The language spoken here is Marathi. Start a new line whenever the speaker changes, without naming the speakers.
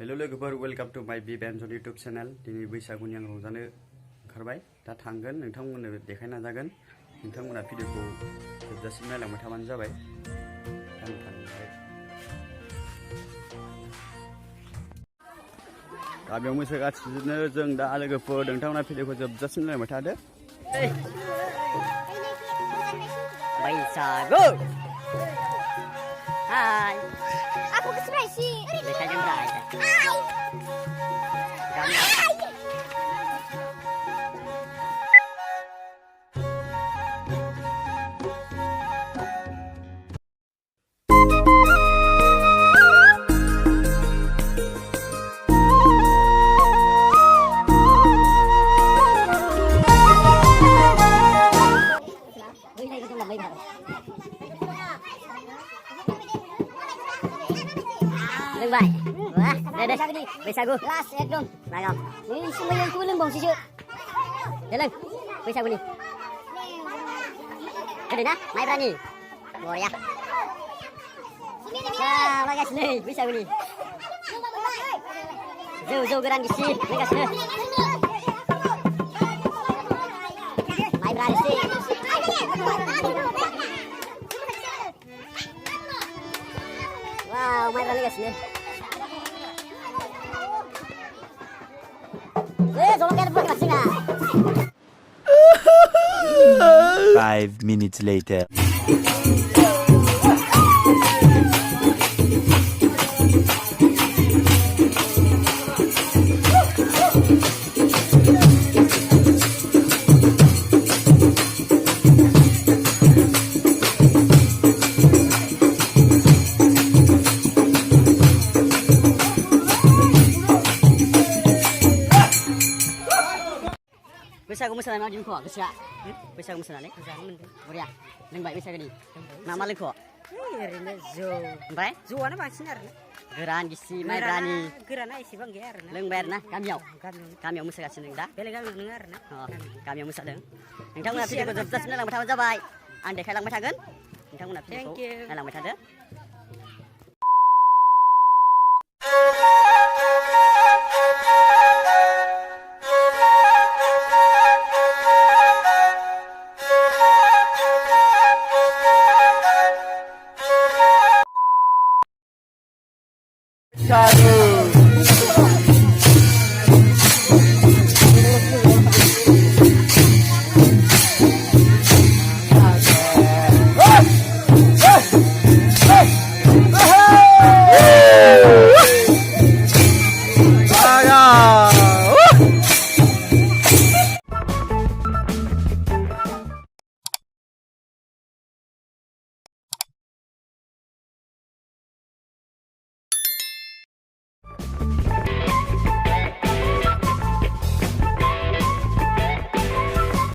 हेलो लोगोफोर वेलकाम टू माय बी बेन्जन यूट्यूब चैनल दिनै बैसागुनि आं रंजानो ओंखारबाय दा थांगोन नोंथांमोननो देखायनो नाजागोन नोंथांमोना भिडिअखौ जोबजासिम नायलांबाय थाबानो जाबाय आं थांबाय गामियाव मोसागासिनो जों दा लोगोफोर नोंथांमोना भिडिअखौ जोबजासिम नायलांबाय थादो
बैसागु हाय aku kesurai dekat jam berapa Lưng vậy. Wah, đây đây. बैसागु. Last एकदम. Này không? Ini semua yang lưng bông sih. Dia lưng. बैसागु ni. Gede na? Mai berani. Boleh ya. Wah, guys ni बैसागु ni. Jauh geran di sini, guys ni. Mai berani sih. Wow, mai berani guys ni. Tolong kan buat kasih nggak?
5 minutes later.
बैसागु मोसानाय मा दिनखौ गोसोआ बैसागु मोसानानै बरिया लोंबाय बैसागु नि मा मा लोंखो ओरैनो जौ ओमफ्राय जौआनो बांसिन आरो गोरान गिसि माइब्रानि गोराना एसेबां गैया आरो लोंबाय आरो ना गामियाव मोसागासिनो दा बेलेग गामियाव नोङो आरो ना गामियाव मोसादों नोंथांमोना भिडिअखौ जोबजासिम नायलांबाय थाबानो जाबाय आं देखायलांबाय थागोन नोंथांमोना भिडिअखौ नायलांबाय थादो Satu